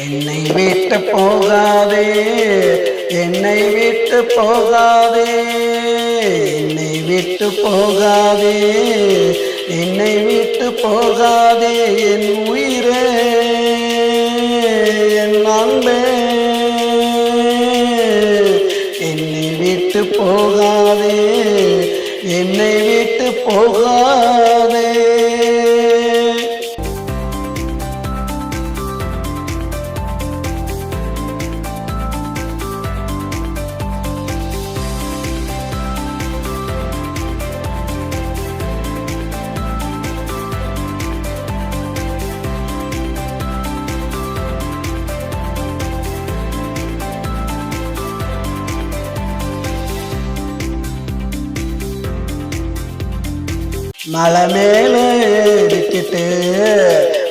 என்னை விட்டு போகாதே, என்னை விட்டு போகாதே, என்னை விட்டு போகாதே, என்னை விட்டு போகாதே, என் உயிரே, என் அன்பே, என்னை விட்டு போகாதே, என்னை விட்டு போகாதே. மலை மேல ஏறிக்கிட்டு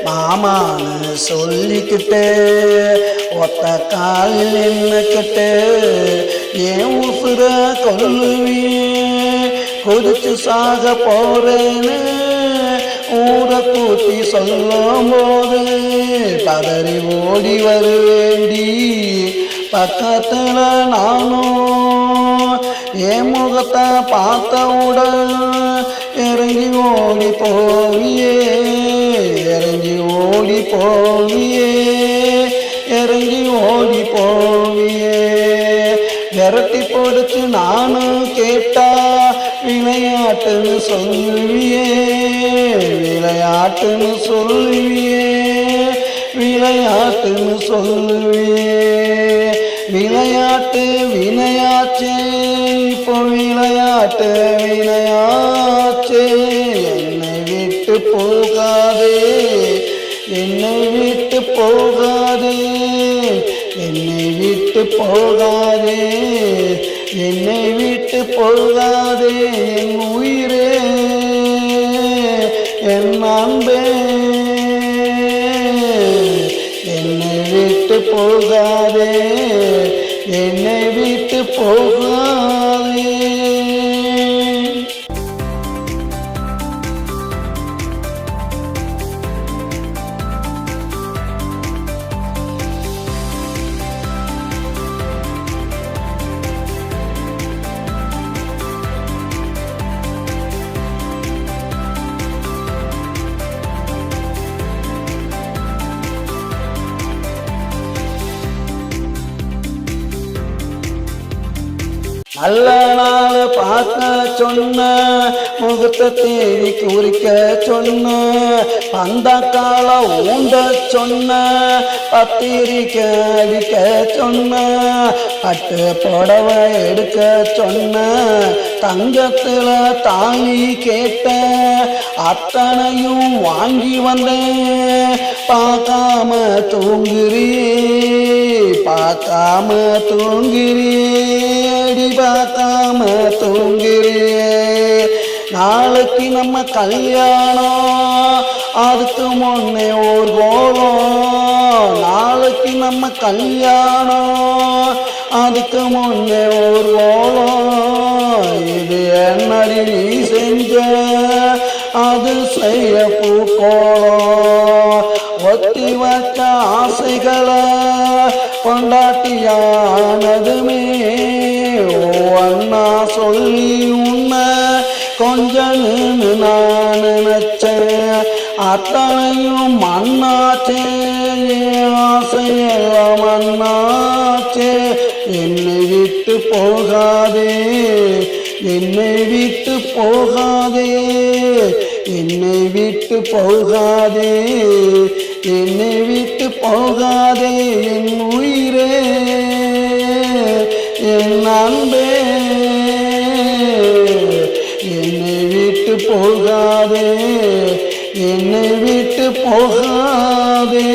மாமான்னு சொல்லிக்கிட்டு ஒத்த காலில் நின்னுக்கிட்டு ஏன் உசுர கொல்லுவியே, கொதிச்சு சாக போறேன்னு ஊரை கூட்டி சொல்லும் போது பதறி ஓடி வருவேண்டி. பக்கத்துல நானும் என் முகத்தை பார்த்தவுடன் இறங்கி ஓடி போவியே, இறங்கி ஓடி போவியே, இறங்கி ஓடி போவியே. விரட்டி போடுச்சு நானும் கேட்டா விளையாட்டுன்னு சொல்லுவியே, விளையாட்டுன்னு சொல்லுவியே, விளையாட்டுன்னு சொல்லுவியே. விளையாட்டு வினையாச்சே, இப்போ விளையாட்டு வினையாச்சே. என்னை விட்டு போகாதே, என்னை விட்டு போகாதே, என்னை விட்டு போகாதே, என்னை விட்டு போகாதே, என் உயிரே, என் அன்பே, என்னை விட்டு போகாதே, என்னை விட்டு போகாதே. நல்ல நாள் பார்க்க சொன்ன, முகத்தை தேடி குறிக்க சொன்ன, அந்த கால ஊண்ட சொன்ன, பத்திரிக்கை அடிக்க சொன்ன, பட்டு புடவை எடுக்க சொன்ன, தங்கத்துல தாலி கேட்ட, அத்தனையும் வாங்கி வந்தேன். பார்க்காம தூங்குறியே, பார்க்காம தூங்குறியே, பார்க்காம தூங்குறியே. நாளைக்கு நம்ம கல்யாணம், அதுக்கு முன்னே ஒரு கோலம். நாளைக்கு நம்ம கல்யாணம், அதுக்கு முன்னே ஒரு கோலம். இது என்னடி நீ செஞ்ச, அது செய்ய பூக்கோளம். ஒத்தி வச்ச ஆசைகளை கொண்டாட்டியானதுமே அண்ணா சொல்லி உன்னை கொஞ்சன்னு நான் நினைச்சேன். அத்தனையும் மண்ணாச்சே, ஆசையெல்லாம் மண்ணாச்சே. என்னை விட்டு போகாதே, என்னை விட்டு போகாதே, என்னை விட்டு போகாதே, என்னை விட்டு போகாதே, என் உயிரே, என் அன்பே, என்னை விட்டு போகாதே, என்னை விட்டு போகாதே.